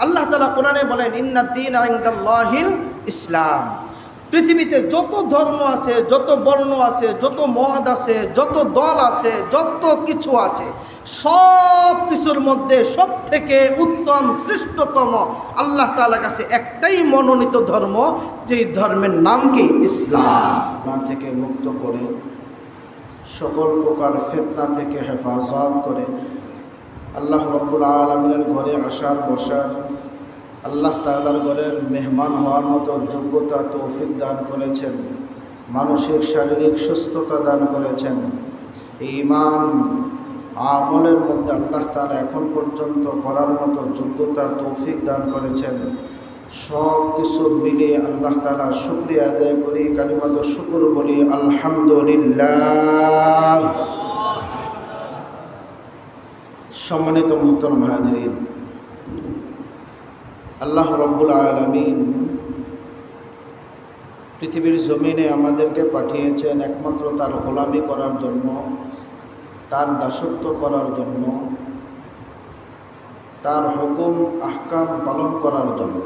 আল্লাহ তাআলা কোরআনে বলেন ইন্নাদ-দীনা ইনদাল্লাহিল ইসলাম। পৃথিবীতে যত ধর্ম আছে, যত বর্ণ আছে, যত মত আছে, যত দল আছে, যত কিছু আছে, সব কিছুর মধ্যে সব থেকে উত্তম শ্রেষ্ঠতম আল্লাহ তাআলার কাছে একটাই মনোনীত ধর্ম, যেই ধর্মের নাম কি ইসলাম। না থেকে মুক্ত করে, সকল প্রকার ফিতনা থেকে হেফাজত করে, আল্লাহ রাব্বুল আলামিনের ঘরে আসার বসার, আল্লাহ তাআলার ঘরের মেহমান হওয়ার মতো যোগ্যতা তৌফিক দান করেছেন, মানসিক শারীরিক সুস্থতা দান করেছেন। ঈমান আমলের মধ্যে আল্লাহ তাআলা এখন পর্যন্ত করার মতো যোগ্যতা তৌফিক দান করেছেন। সব কিছু মিলিয়ে আল্লাহ তাআলার শুকরিয়া আদায় করি, কালিমাতুশ শুকর বলি আলহামদুলিল্লাহ। সম্মানিত মুহতারাম হাজিরিন, আল্লাহ রাব্বুল আলামিন পৃথিবীর জমিনে আমাদেরকে পাঠিয়েছেন একমাত্র তার গোলামি করার জন্য, তার দাসত্ব করার জন্য, তার হুকুম আহকাম পালন করার জন্য।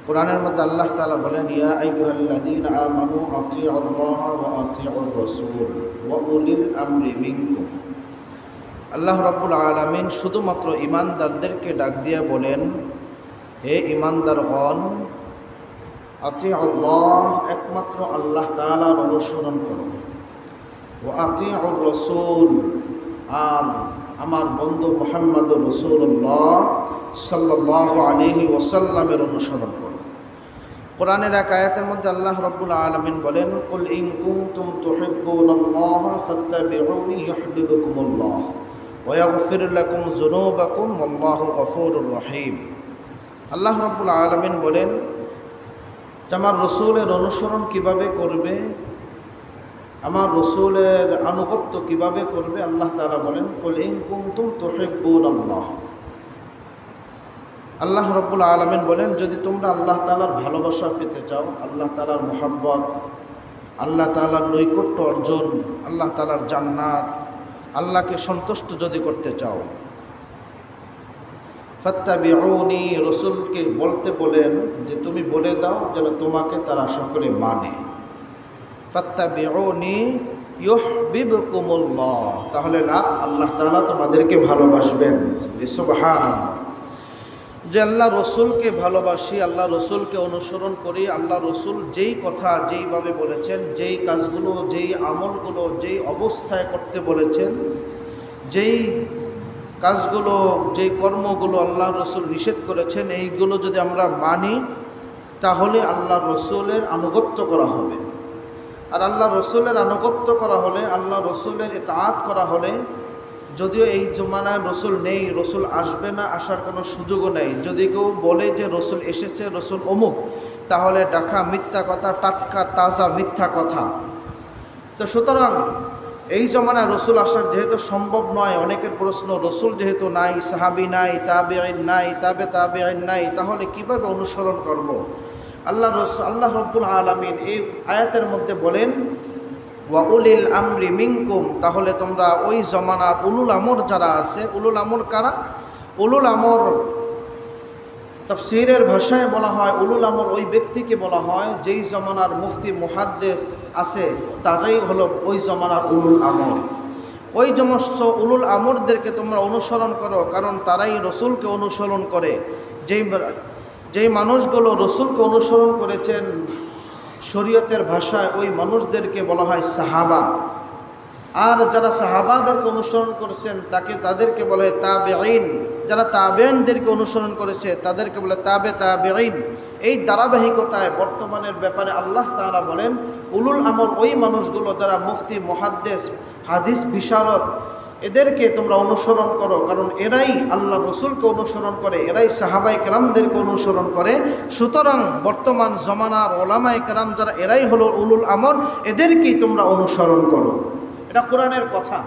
কোরআনের মধ্যে আল্লাহ তাআলা বলেন ইয়া আইয়ুহাল্লাযীনা আমানু আতিউল্লাহ ওয়া আতিউর রাসূল ওয়া উলিল আমরি মিনকুম। আল্লাহ রাব্বুল আলামিন শুধুমাত্র ঈমানদারদেরকে ডাক দিয়ে বলেন, হে ঈমানদারগণ, আতিউল্লাহ একমাত্র আল্লাহ তাআলার অনুসরণ করো, ওয়া আতিউর রাসূল আর আমার বন্ধু মুহাম্মদুর রাসূলুল্লাহ সাল্লাল্লাহু আলাইহি ওয়াসাল্লামের অনুসরণ করো। কোরআনের এক আয়াতের মধ্যে আল্লাহ রাব্বুল আলামিন বলেন কুল ইন কুনতুম তুহিব্বুনাল্লাহা ফাত্তাবিউনি ইউহিব্বুকুমুল্লাহ ওয়া ইয়াগফির লাকুম যুনুবাকুম ওয়াল্লাহু গফুরুর রহিম। আল্লাহ রাব্বুল আলামিন বলেন, আমার রাসূলের অনুসরণ কিভাবে করবে, আমার রাসূলের আনুগত্য কিভাবে করবে। আল্লাহ তাআলা বলেন কুল ইন কুনতুম তুহিব্বুনাল্লাহ। আল্লাহ রাব্বুল আলামিন বলেন, যদি তোমরা আল্লাহ তাআলার ভালোবাসা পেতে চাও, আল্লাহ তাআলার মহব্বত, আল্লাহ তাআলার নৈকট্য অর্জন, আল্লাহ তাআলার জান্নাত, আল্লাহকে সন্তুষ্ট যদি করতে চাও, ফাত্তাবিউনি, রাসূলকে বলতে বলেন যে তুমি বলে দাও যেন তোমাকে তারা সকলে মানে। ফাত্তাবিউনি ইউহিব্বুকুমুল্লাহ, তাহলে লাভ আল্লাহ তাআলা তোমাদেরকে ভালোবাসবেন। সুবহানাল্লাহ। যে আল্লাহ রসুলকে ভালোবাসি, আল্লাহ রসুলকে অনুসরণ করি, আল্লাহ রসুল যেই কথা যেইভাবে বলেছেন, যেই কাজগুলো, যেই আমলগুলো, যেই অবস্থায় করতে বলেছেন, যেই কাজগুলো, যেই কর্মগুলো আল্লাহ রসুল নিষেধ করেছেন, এইগুলো যদি আমরা মানি তাহলে আল্লাহ রসুলের আনুগত্য করা হবে। আর আল্লাহ রসুলের আনুগত্য করা হলে, আল্লাহ রসুলের ইতাআত করা হলে, যদিও এই জমানায় রসুল নেই, রসুল আসবে না, আসার কোনো সুযোগও নেই, যদি কেউ বলে যে রসুল এসেছে, রসুল অমুক, তাহলে ডাকা মিথ্যা কথা, টাটকা তাজা মিথ্যা কথা। তো সুতরাং এই জমানায় রসুল আসার যেহেতু সম্ভব নয়, অনেকের প্রশ্ন রসুল যেহেতু নাই, সাহাবি নাই, তাবেঈন নাই, তাবেঈন নাই, তাহলে কিভাবে অনুসরণ করব। আল্লাহ রাব্বুল আলামিন এই আয়াতের মধ্যে বলেন ওয়া উলিল আমরি মিনকুম, তাহলে তোমরা ওই জমানার উলুল আমর যারা আছে, উলুল আমর কারা? উলুল আমর তাফসীরের ভাষায় বলা হয়, উলুল আমর ওই ব্যক্তিকে বলা হয় যেই জমানার মুফতি মুহাদ্দিস আছে, তারাই হলো ওই জমানার উলুল আমর। ওই সমস্ত উলুল আমরদেরকে তোমরা অনুসরণ করো, কারণ তারাই রসুলকে অনুসরণ করে। যেই মানুষগুলো রসুলকে অনুসরণ করেছেন, শরীয়তের ভাষায় ওই মানুষদেরকে বলা হয় সাহাবা। আর যারা সাহাবাদেরকে অনুসরণ করেছেন তাদেরকে বলা হয় তাবেঈন। যারা তাবেঈনদেরকে অনুসরণ করেছে তাদেরকে বলে তাবেঈন। এই ধারাবাহিকতায় বর্তমানের ব্যাপারে আল্লাহ তাআলা বলেন উলুল আমর ওই মানুষগুলো যারা মুফতি, মুহাদ্দিস, হাদিস বিশারদ, এদেরকে তোমরা অনুসরণ করো, কারণ এরাই আল্লাহ রসুলকে অনুসরণ করে, এরাই সাহাবায়ে কেরামদেরকে অনুসরণ করে। সুতরাং বর্তমান জমানার ওলামায়ে কেরাম যারা, এরাই হলো উলুল আমর, এদেরকেই তোমরা অনুসরণ করো। এটা কোরআনের কথা।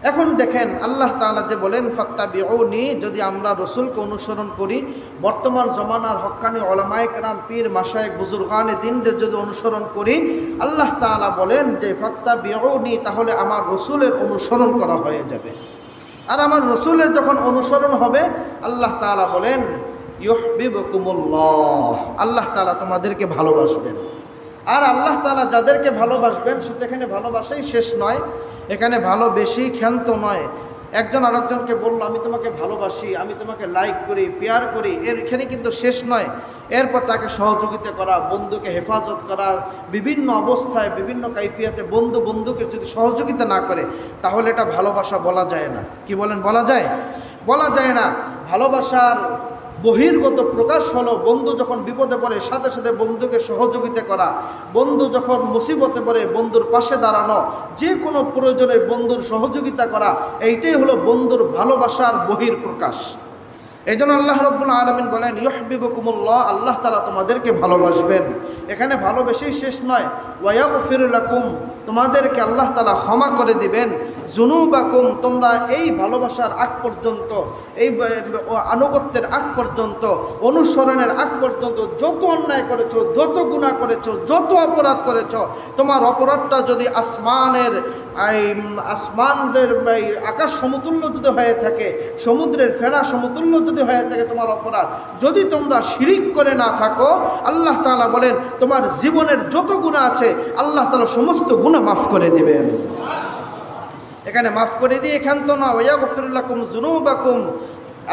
এখন দেখেন আল্লাহ তাআলা যে বলেন ফাত্তাবিউনি, যদি আমরা রসুলকে অনুসরণ করি, বর্তমান জমানার হক্কানি ওলামায়ে কেরাম, পীর, মাশায়েখ, বুজুর্গানে দ্বীনদের যদি অনুসরণ করি, আল্লাহ তাআলা বলেন যে ফাত্তাবিউনি, তাহলে আমার রসুলের অনুসরণ করা হয়ে যাবে। আর আমার রসুলের যখন অনুসরণ হবে, আল্লাহ তাআলা বলেন ইউহিব্বুকুমুল্লাহ, আল্লাহ তাআলা তোমাদেরকে ভালোবাসবেন। আর আল্লাহ তাআলা যাদেরকে ভালোবাসবেন, শুধু এখানে ভালোবাসাই শেষ নয়, এখানে ভালোবেসি ক্ষান্ত নয়। একজন আরেকজনকে বলল আমি তোমাকে ভালোবাসি, আমি তোমাকে লাইক করি, পেয়ার করি, এখানে কিন্তু শেষ নয়। এরপর তাকে সহযোগিতা করা, বন্ধুকে হেফাজত করা, বিভিন্ন অবস্থায় বিভিন্ন কাইফিয়াতে বন্ধুকে যদি সহযোগিতা না করে তাহলে এটা ভালোবাসা বলা যায় না। কি বলেন, বলা যায়? বলা যায় না। ভালোবাসার বহির্গত প্রকাশ হলো বন্ধু যখন বিপদে পড়ে সাথে সাথে বন্ধুকে সহযোগিতা করা, বন্ধু যখন মুসিবতে পড়ে বন্ধুর পাশে দাঁড়ানো, যে কোনো প্রয়োজনে বন্ধুর সহযোগিতা করা, এইটাই হলো বন্ধুর ভালোবাসার বহির্প্রকাশ। এই জন্য আল্লাহ রাব্বুল আলামিন বলেন ইউহিব্বুকুমুল্লাহ, আল্লাহ তাআলা তোমাদেরকে ভালোবাসবেন। এখানে ভালোবেসেই শেষ নয়, ওয়া ইয়াগফির লাকুম, তোমাদেরকে আল্লাহ তাআলা ক্ষমা করে দিবেন। যুনুবাকুম, তোমরা এই ভালোবাসার আগ পর্যন্ত, এই আনুগত্যের আগ পর্যন্ত, অনুসরণের আগ পর্যন্ত যত অন্যায় করেছো, যত গুনাহ করেছো, যত অপরাধ করেছো, তোমার অপরাধটা যদি আসমানের আকাশ সমতুল্য যদি হয়ে থাকে, সমুদ্রের ফেনা সমতুল্য যদি হয়ে থাকে তোমার অপরাধ, যদি তোমরা শিরিক করে না থাকো, আল্লাহ তাআলা বলেন তোমার জীবনের যত গুনাহ আছে আল্লাহ তাআলা সমস্ত গুনাহ মাফ করে দিবেন। এখানে মাফ করে দিয়ে এখান তো না, ওয়াগফির লাকুম যুনুবাকুম,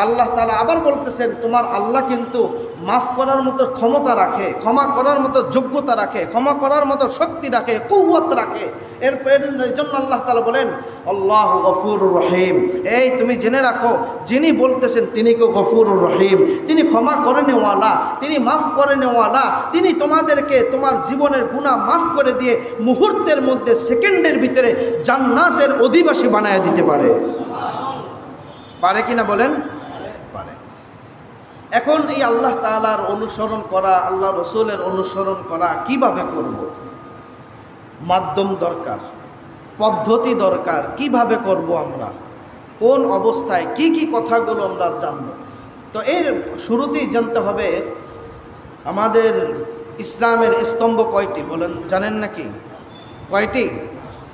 আল্লাহ তাআলা আবার বলতেছেন তোমার আল্লাহ কিন্তু মাফ করার মতো ক্ষমতা রাখে, ক্ষমা করার মতো যোগ্যতা রাখে, ক্ষমা করার মতো শক্তি রাখে, কুওয়াত রাখে। এর জন্য আল্লাহ তাআলা বলেন আল্লাহু গফুরুর রহিম। এই তুমি জেনে রাখো, যিনি বলতেছেন তিনি কেউ গফুরুর রহিম, তিনি ক্ষমা করে নেওয়ালা, তিনি মাফ করে নেওয়ালা, তিনি তোমাদেরকে তোমার জীবনের গুনাহ মাফ করে দিয়ে মুহূর্তের মধ্যে, সেকেন্ডের ভিতরে জান্নাতের অধিবাসী বানায় দিতে পারে। পারে কিনা বলেন? পারে। এখন এই আল্লাহ তাআলার অনুসরণ করা, আল্লাহ রসুলের অনুসরণ করা কিভাবে করব? মাধ্যম দরকার, পদ্ধতি দরকার। কিভাবে করব আমরা, কোন অবস্থায় কি কি কথাগুলো আমরা জানব? তো এর শুরুতেই জানতে হবে আমাদের ইসলামের স্তম্ভ কয়টি বলেন, জানেন নাকি? কয়টি?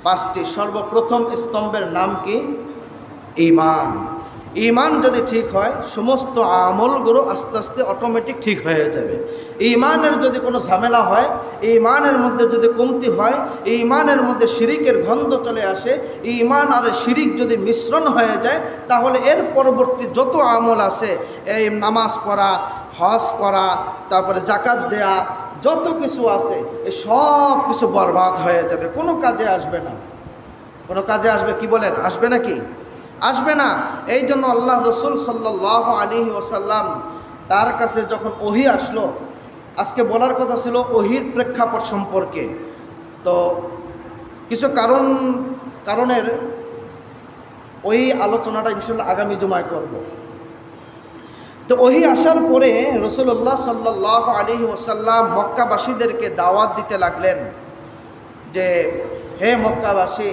5টি। সর্বপ্রথম স্তম্ভের নাম কি? ঈমান। ঈমান যদি ঠিক হয় সমস্ত আমলগুলো আস্তে আস্তে অটোমেটিক ঠিক হয়ে যাবে। ঈমানের যদি কোনো ঝামেলা হয়, ঈমানের মধ্যে যদি কমতি হয়, ঈমানের মধ্যে শিরিকের গন্ধ চলে আসে, ঈমান আর শিরিক যদি মিশ্রণ হয়ে যায়, তাহলে এর পরবর্তী যত আমল আছে, এই নামাজ পড়া, হজ করা, তারপরে যাকাত দেয়া, যত কিছু আছে এই সব কিছু বরবাদ হয়ে যাবে, কোনো কাজে আসবে না। কোনো কাজে আসবে কি বলেন? আসবে নাকি? আসবে না। এই জন্য আল্লাহ রসুল সাল্লাল্লাহু আলাইহি ওয়াসাল্লাম তার কাছে যখন ওহী আসলো, আজকে বলার কথা ছিল ওহীর প্রেক্ষাপট সম্পর্কে, তো কিছু কারণের ওই আলোচনাটা ইনশাআল্লাহ আগামী জুমায় করব। তো ওহী আসার পরে রাসূলুল্লাহ সাল্লাল্লাহু আলাইহি ওয়াসাল্লাম মক্কাবাসীদেরকে দাওয়াত দিতে লাগলেন যে হে মক্কাবাসী,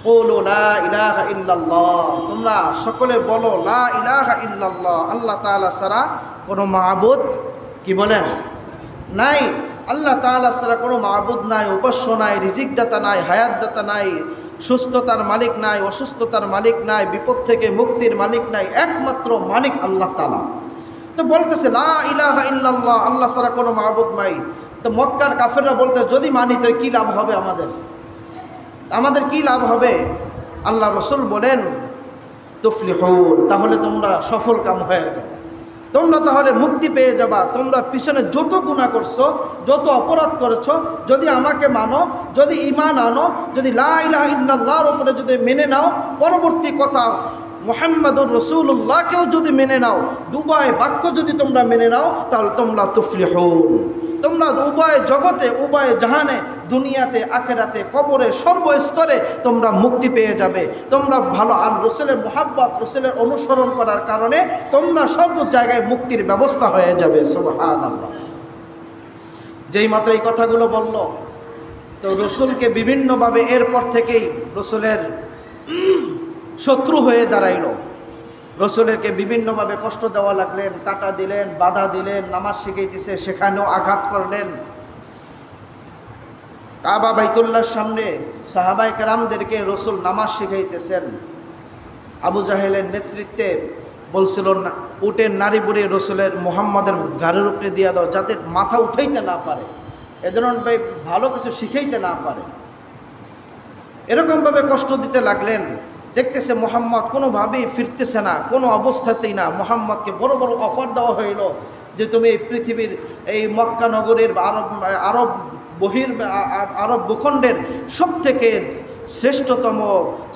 কুলু লা ইলাহা ইল্লাল্লাহ, তোমরা সকলে বলো লা ইলাহা ইল্লাল্লাহ, আল্লাহ তাআলা ছাড়া কোনো মাবুদ কি বলেন নাই, আল্লাহ তাআলা ছাড়া কোনো মাবুদ নাই, উপাস্য নাই, রিজিকদাতা নাই, হায়াতদাতা নাই, সুস্থতার মালিক নাই, অসুস্থতার মালিক নাই, বিপদ থেকে মুক্তির মালিক নাই, একমাত্র মালিক আল্লাহ তাআলা। তো বলতেছে লা ইলাহা ইল্লাল্লাহ, আল্লাহ ছাড়া কোনো মাবুদ নাই। তো মক্কার কাফেররা বলতে যদি মানি তো কি লাভ হবে আমাদের কি লাভ হবে? আল্লাহ রসুল বলেন তুফলিহুন, তাহলে তোমরা সফল কাম হয়ে যাবে, তোমরা তাহলে মুক্তি পেয়ে যাবা। তোমরা পিছনে যত গুনাহ করছো, যত অপরাধ করেছো, যদি আমাকে মানো, যদি ঈমান আনো, যদি লা ইলাহা ইল্লাল্লাহর উপরে যদি মেনে নাও, পরবর্তী কথা মুহাম্মাদুর রাসূলুল্লাহকেও যদি মেনে নাও, দুবাই বাক্য যদি তোমরা মেনে নাও, তাহলে তোমরা তুফলিহুন, তোমরা উভয় জগতে, উভয় জাহানে, দুনিয়াতে, আখেরাতে, কবরে, সর্বস্তরে তোমরা মুক্তি পেয়ে যাবে। তোমরা ভালো আর রসুলের মুহাব্বত, রসুলের অনুসরণ করার কারণে তোমরা সর্ব জায়গায় মুক্তির ব্যবস্থা হয়ে যাবে। সুবহানাল্লাহ। যেই মাত্র এই কথাগুলো বলল, তো রসুলকে বিভিন্নভাবে এরপর থেকেই রসুলের শত্রু হয়ে দাঁড়াইল। রসুলকে বিভিন্নভাবে কষ্ট দেওয়া লাগলেন, কাটা দিলেন, বাধা দিলেন, নামাজ শিখাইতেছে সেখানেও আঘাত করলেন। কাবা বাইতুল্লাহর সামনে সাহাবায়ে কেরামদেরকে রসুল নামাজ শিখাইতেছেন, আবু জাহেলের নেতৃত্বে বলছিল না উটের নারী বুড়ি রসুলের মোহাম্মদের ঘাড়ের উপরে দিয়ে দাও যাতে মাথা উঠাইতে না পারে, এজন্য ভালো কিছু শিখাইতে না পারে। এরকমভাবে কষ্ট দিতে লাগলেন। দেখতেছে মোহাম্মদ কোনোভাবেই ফিরতেছে না, কোনো অবস্থাতেই না। মোহাম্মদকে বড় বড় অফার দেওয়া হইল যে তুমি এই পৃথিবীর এই মক্কা নগরীর আরব ভূখণ্ডের সবথেকে শ্রেষ্ঠতম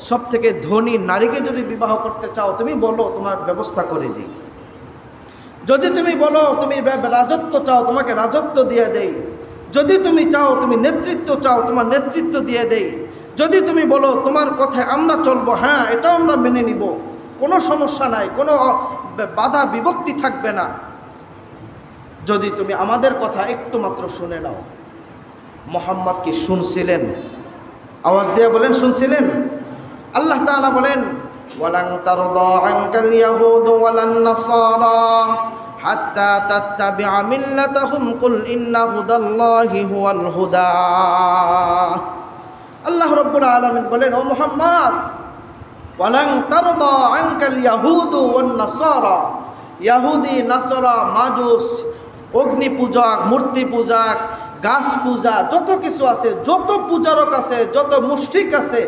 সবথেকে ধনী নারীকে যদি বিবাহ করতে চাও তুমি বলো, তোমার ব্যবস্থা করে দিই। যদি তুমি বলো তুমি রাজত্ব চাও, তোমাকে রাজত্ব দিয়ে দেই। যদি তুমি চাও তুমি নেতৃত্ব চাও, তোমার নেতৃত্ব দিয়ে দেই। যদি তুমি বলো তোমার কথায় আমরা চলবো, হ্যাঁ এটাও আমরা মেনে নিব, কোনো সমস্যা নাই, কোনো বাধা বিভক্তি থাকবে না, যদি তুমি আমাদের কথা একটু মাত্র শুনে নাও। মোহাম্মদ কি শুনছিলেন? আওয়াজ দিয়ে বলেন শুনছিলেন? আল্লাহ তাআলা বলেন ওয়ালান তারদা আনকাল ইয়াহুদ ওয়ালান নাসারা হাত্তা তাত্তাবিআ মিল্লাতাহুম কুল ইন্না হুদাল্লাহি হুয়াল হুদা। আল্লাহ রাব্বুল আলামিন বলেন, ও মুহাম্মদ, ওয়ালান তারদা আনকাল ইয়াহুদ ওয়ান নাসারা, ইহুদি নাসারা মাজুস অগ্নি পূজক মূর্তি পূজক গাছ পূজা যত কিছু আছে, যত পূজারক আছে, যত মুশরিক আছে,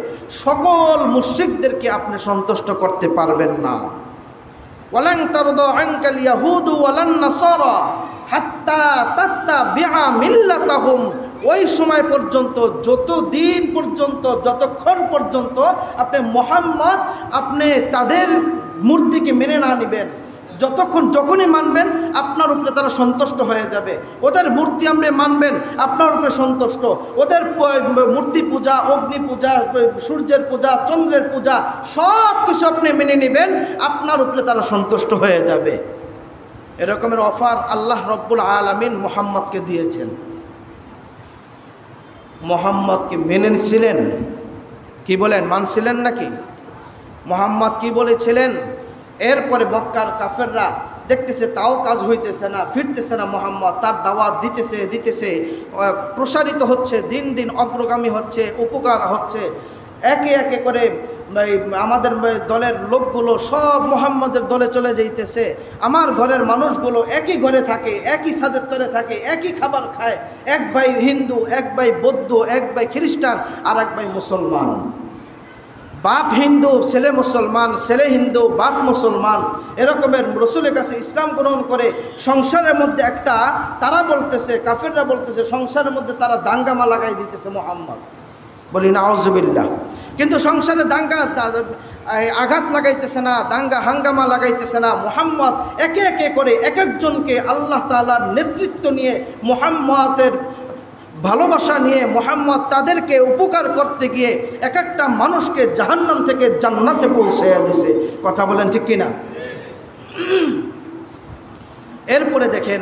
সকল মুশরিকদেরকে আপনি সন্তুষ্ট করতে পারবেন না। ওয়ালান তারদা আনকাল ইয়াহুদ ওয়ালান নাসারা হাত্তা তাত্তাবিআ মিল্লাতাহুম, ওই সময় পর্যন্ত, যতদিন পর্যন্ত, যতক্ষণ পর্যন্ত আপনি মুহাম্মদ আপনি তাদের মূর্তিকে মেনে না নেবেন, যখনই মানবেন আপনার উপরে তারা সন্তুষ্ট হয়ে যাবে। ওদের মূর্তি আপনি মানবেন, আপনার উপরে সন্তুষ্ট। ওদের মূর্তি পূজা, অগ্নি পূজা, সূর্যের পূজা, চন্দ্রের পূজা সব কিছু আপনি মেনে নেবেন, আপনার উপরে তারা সন্তুষ্ট হয়ে যাবে। এরকমের অফার আল্লাহ রব্বুল আলামিন মুহাম্মদকে দিয়েছেন। মুহাম্মদকে মেনে নিছিলেন? কি বলেন, মানছিলেন নাকি? মুহাম্মদ কি বলেছিলেন? এরপরে মক্কার কাফেররা দেখতেছে তাও কাজ হইতেছে না, ফিরতেছে না মুহাম্মদ, তার দাওয়াত দিতেছে প্রসারিত হচ্ছে, দিন দিন অগ্রগামী হচ্ছে, উপকার হচ্ছে। একে একে করে আমাদের দলের লোকগুলো সব মুহাম্মদের দলে চলে যাইতেছে। আমার ঘরের মানুষগুলো একই ঘরে থাকে, একই ছাদের তলে থাকে, একই খাবার খায়। এক ভাই হিন্দু, এক ভাই বৌদ্ধ, এক ভাই খ্রিস্টান, আর এক ভাই মুসলমান। বাপ হিন্দু, ছেলে মুসলমান, ছেলে হিন্দু, বাপ মুসলমান। এরকমের রসুলের কাছে ইসলাম গ্রহণ করে সংসারের মধ্যে একটা, তারা বলতেছে, কাফেররা বলতেছে সংসারের মধ্যে তারা দাঙ্গামা লাগাই দিতেছে মুহাম্মদ। বলি নাউজুবিল্লাহ। কিন্তু সংসারে দাঙ্গা আঘাত লাগাইতেছে না, দাঙ্গা হাঙ্গামা লাগাইতেছে না। মুহাম্মদ একে একে করে এক একজনকে আল্লাহ তাআলার নেতৃত্ব নিয়ে, মুহাম্মদের ভালোবাসা নিয়ে, মুহাম্মদ তাদেরকে উপকার করতে গিয়ে এক একটা মানুষকে জাহান্নাম থেকে জান্নাতে পৌঁছাইয়া দিছে। কথা বলেন ঠিক কিনা? এরপরে দেখেন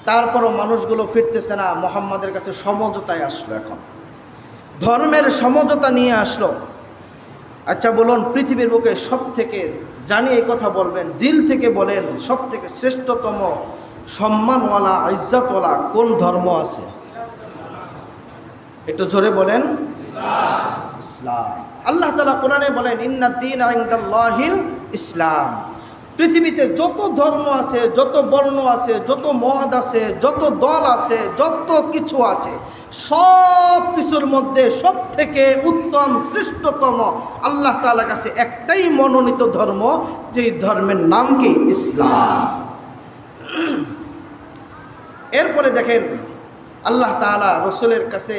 তারপরও মানুষগুলো ফিরতেছে না, মুহাম্মদের কাছে সমঝোতায় আসলো। এখন ধর্মের সমঝোতা নিয়ে আসলো। আচ্ছা বলুন, পৃথিবীর বুকে সব থেকে, জানি এই কথা বলবেন, দিল থেকে বলেন, সব থেকে শ্রেষ্ঠতম সম্মানওয়ালা ইজ্জতওয়ালা কোন ধর্ম আছে? একটু জোরে বলেন। ইসলাম। আল্লাহ তাআলা কোরআনে বলেন ইন্নাদ-দীনা ইনদাল্লাহিল ইসলাম। পৃথিবীতে যত ধর্ম আছে, যত বর্ণ আছে, যত মত আছে, যত দল আছে, যত কিছু আছে, সব কিছুর মধ্যে সব থেকে উত্তম শ্রেষ্ঠতম আল্লাহ তাআলার কাছে একটাই মনোনীত ধর্ম, যেই ধর্মের নাম কি? ইসলাম। এরপরে দেখেন আল্লাহ তাআলা রসুলের কাছে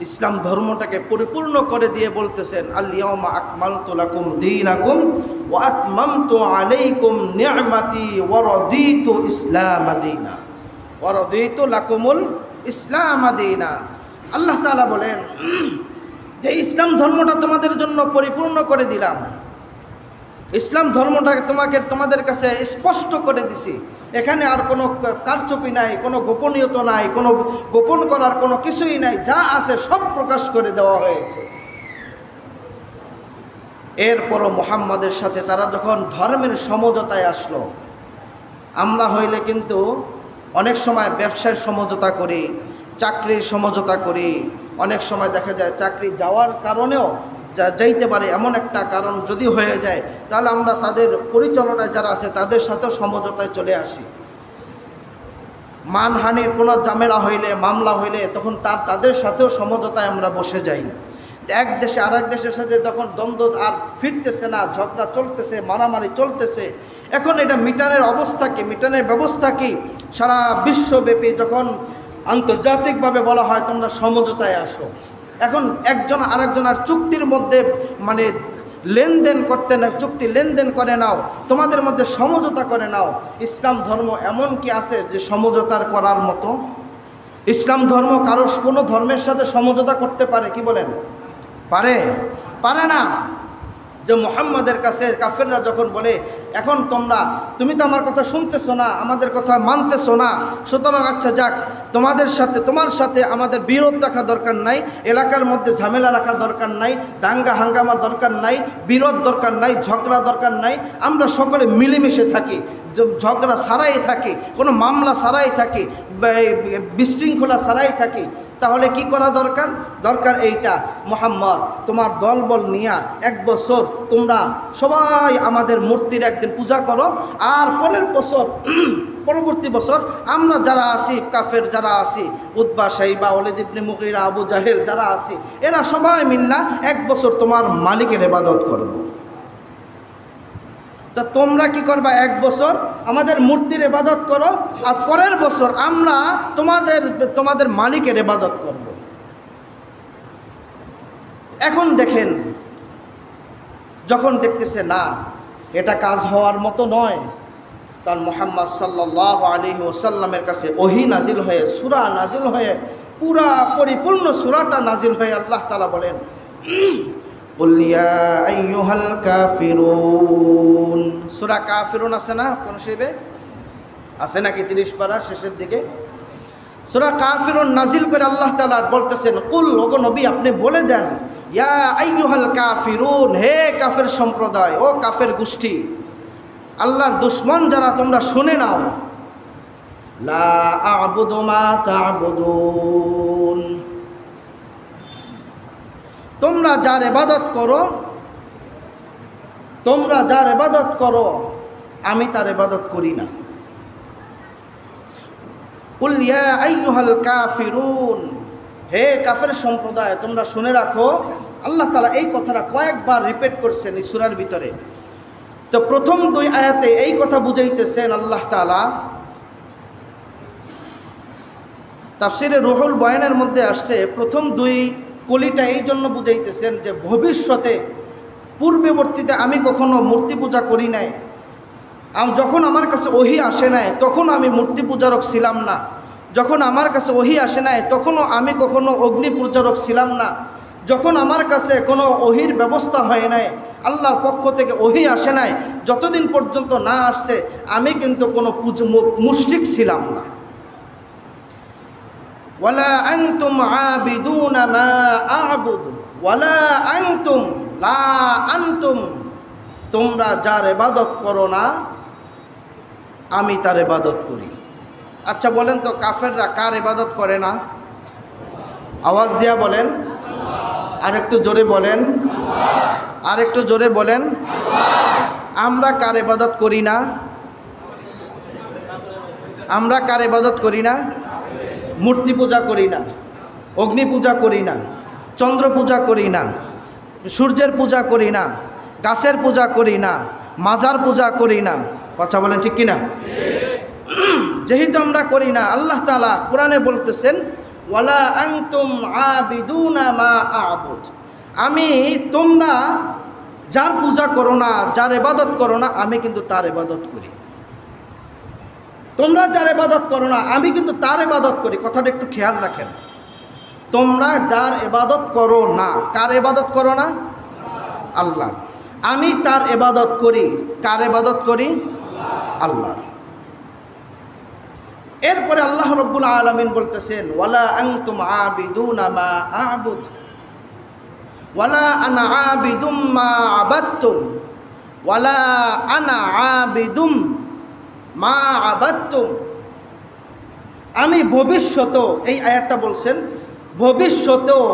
ইসলাম ধর্মটাকে পরিপূর্ণ করে দিয়ে বলতেছেন আল-ইয়াওমা আকমালতু লাকুম দীনাকুম ওয়া আতমামতু আলাইকুম নি'মাতি ওয়া রাদিতু ইসলাম দীনা ওয়া রাদিতু লাকুমুল ইসলাম দীনা। আল্লাহ তাআলা বলেন যে ইসলাম ধর্মটা তোমাদের জন্য পরিপূর্ণ করে দিলাম, ইসলাম ধর্মটাকে তোমাদের কাছে স্পষ্ট করে দিছি। এখানে আর কোনো কারচুপি নাই, কোনো গোপনীয়তা নাই, কোনো গোপন করার কোনো কিছুই নাই, যা আছে সব প্রকাশ করে দেওয়া হয়েছে। এরপরও মুহাম্মাদের সাথে তারা যখন ধর্মের সমঝোতায় আসলো, আমরা হইলে কিন্তু অনেক সময় ব্যবসায় সমঝোতা করি, চাকরির সমঝোতা করি, অনেক সময় দেখা যায় চাকরি যাওয়ার কারণেও যাইতে পারে এমন একটা কারণ যদি হয়ে যায়, তাহলে আমরা তাদের পরিচালনায় যারা আছে তাদের সাথেও সমঝোতায় চলে আসি। মানহানির কোনো ঝামেলা হইলে, মামলা হইলে তখন তাদের সাথেও সমঝোতায় আমরা বসে যাই। এক দেশে আরেক দেশের সাথে তখন দ্বন্দ্ব আর ফিরতেছে না, ঝগড়া চলতেছে, মারামারি চলতেছে, এখন এটা মিটানের অবস্থা কি, মিটানের ব্যবস্থা কি? সারা বিশ্বব্যাপী যখন আন্তর্জাতিকভাবে বলা হয় তোমরা সমঝোতায় আসো, এখন একজন আরেকজনের চুক্তির মধ্যে মানে লেনদেন করতে না, চুক্তি লেনদেন করে নাও, তোমাদের মধ্যে সমঝোতা করে নাও। ইসলাম ধর্ম এমন কি আছে যে সমঝোতার করার মতো? ইসলাম ধর্ম কারো কোনো ধর্মের সাথে সমঝোতা করতে পারে কি বলেন? পারে না। যে মুহাম্মাদের কাছে কাফেররা যখন বলে এখন তুমি তো আমার কথা শুনতেছো না, আমাদের কথা মানতেছো না, সুতরাং আচ্ছা যাক, তোমার সাথে আমাদের বিরোধ রাখা দরকার নাই, এলাকার মধ্যে ঝামেলা রাখা দরকার নাই, দাঙ্গা হাঙ্গামা দরকার নাই, বিরোধ দরকার নাই, ঝগড়া দরকার নাই, আমরা সকলে মিলেমিশে থাকি, ঝগড়া ছাড়াই থাকি, কোনো মামলা ছাড়াই থাকি, বিশৃঙ্খলা ছাড়াই থাকি। তাহলে কি করা দরকার এইটা, মুহাম্মদ তোমার দলবল নিয়া 1 বছর তোমরা সবাই আমাদের মূর্তির একদিন পূজা করো, আর পরবর্তী বছর আমরা যারা আছি, কাফের যারা আছি, উতবা শাইবা ওয়ালিদ ইবনে মুগীরা আবু জাহেল যারা আছি, এরা সবাই মিল্লা 1 বছর তোমার মালিকের ইবাদত করব। তা তোমরা কি করবা? 1 বছর আমাদের মূর্তির ইবাদত করো, আর পরের বছর আমরা তোমাদের মালিকের ইবাদত করব। এখন দেখেন, যখন দেখতেছে না এটা কাজ হওয়ার মতো নয়, তার মুহাম্মদ সাল্লাল্লাহু আলাইহি ওয়াসাল্লামের কাছে ওহী নাজিল হয়ে, সূরা নাজিল হয়ে, পুরা পরিপূর্ণ সূরাটা নাজিল হয়ে আল্লাহ তাআলা বলেন, কুল ইয়া আইয়ুহাল কাফিরুন। সূরা কাফিরুন আছে না কোন শরীফে? আছে নাকি 30 পারা শেষের দিকে? সূরা কাফিরুন নাজিল করে আল্লাহ তাআলা বলতেছেন, কুল, ওগো নবী আপনি বলে দেন, ইয়া আইয়ুহাল কাফিরুন, হে কাফের সম্প্রদায়, ও কাফের গোষ্ঠী, আল্লাহর দুশমন যারা, তোমরা শুনে নাও, লা আ'বুদু মা তা'বুদুন, তোমরা যার ইবাদত করো আমি তার ইবাদত করি না। কুল ইয়া আইয়ুহাল কাফিরুন, হে কাফের সম্প্রদায় তোমরা শুনে রাখো। আল্লাহ তাআলা এই কথাটা কয়েকবার রিপিট করছেন এই সূরার ভিতরে। তো প্রথম 2 আয়াতে এই কথা বুঝাইতেছেন আল্লাহ তাআলা। তাফসিরে রুহুল বয়ানের মধ্যে আসছে, প্রথম 2 কলিটা এই জন্য বুঝাইতেছেন যে ভবিষ্যতে, পূর্ববর্তীতে আমি কখনো মূর্তি পূজা করি নাই, যখন আমার কাছে ওহী আসে নাই তখন আমি মূর্তি পূজারক ছিলাম না, যখন আমার কাছে ওহী আসে নাই তখনও আমি কখনো অগ্নি পূজারক ছিলাম না, যখন আমার কাছে কোনো ওহীর ব্যবস্থা হয় নাই, আল্লাহর পক্ষ থেকে ওহী আসে নাই, যতদিন পর্যন্ত না আসছে আমি কিন্তু কোনো মুশরিক ছিলাম না। ওয়ালা আনতুম আবিদুনা মা আ'বুদু ওয়ালা আনতুম লা আনতুম, তোমরা যার ইবাদত করো না আমি তার ইবাদত করি। আচ্ছা বলেন তো, কাফেররা কার ইবাদত করে না? আওয়াজ দিয়া বলেন, আর একটু জোরে বলেন, আর একটু জোরে বলেন। আমরা কার ইবাদত করি না? আমরা কার ইবাদত করি না? মূর্তি পূজা করি না, অগ্নি পূজা করি না, চন্দ্র পূজা করি না, সূর্যের পূজা করি না, গাছের পূজা করি না, মাজার পূজা করি না। কথা বলেন ঠিক কিনা? যেহেতু আমরা করি না, আল্লাহ তাআলা কোরআনে বলতেছেন, ওয়ালা আনতুম আবিদুনা মা আ'বুদ, তোমরা যার পূজা করো না, যার ইবাদত করো না, আমি কিন্তু তার ইবাদত করি। তোমরা যার ইবাদত করো না আমি কিন্তু তার ইবাদত করি। কথাটা একটু খেয়াল রাখেন, তোমরা যার ইবাদত করো না, কার ইবাদত করো না? আল্লাহর। আমি তার ইবাদত করি। কার ইবাদত করি? আল্লাহর। এরপরে আল্লাহ রাব্বুল আলামিন বলতেছেন, ওয়ালা আনতুম আবিদুনা মা আ'বুদ ওয়ালা আনা আবিদুম মা আবাদতুম ওয়ালা আনা আবিদুম মা আবাদতুম। আমি ভবিষ্যতেও, এই আয়াতটা বলছেন, ভবিষ্যতেও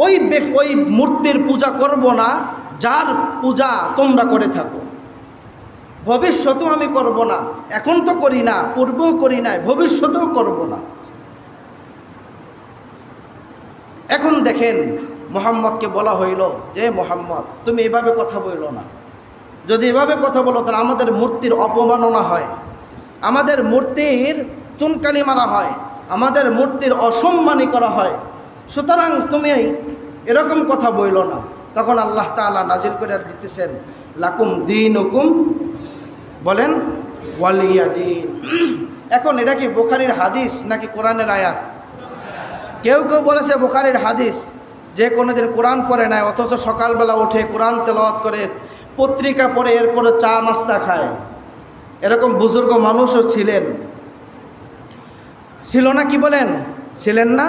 ওই মূর্তির পূজা করব না যার পূজা তোমরা করে থাকো। ভবিষ্যতেও আমি করব না, এখন তো করি না, পূর্বেও করি নাই, ভবিষ্যতেও করব না। এখন দেখেন মুহাম্মদকে বলা হইল যে মুহাম্মদ তুমি এভাবে কথা বইলো না, যদি এভাবে কথা বলো তাহলে আমাদের মূর্তির অপমাননা হয়, আমাদের মূর্তির চুনকালি মারা হয়, আমাদের মূর্তির অসম্মানী করা হয়, সুতরাং তুমি এরকম কথা বইলো না। তখন আল্লাহ তাআলা নাজিল করে দিতেছেন লাকুম দীনুকুম, বলেন ওয়ালিয়া দিন। এখন এটা কি বুখারীর হাদিস নাকি কোরআনের আয়াত? কেউ কেউ বলেছে বুখারীর হাদিস, যে কোনোদিন কোরআন পড়ে নাই অথচ সকালবেলা উঠে কোরআন তেলাওয়াত করে, পত্রিকা পড়ে, এরপরে চা নাস্তা খায়, এরকম বুজুর্গ মানুষও ছিলেন, ছিল না? কি বলেন, ছিলেন না?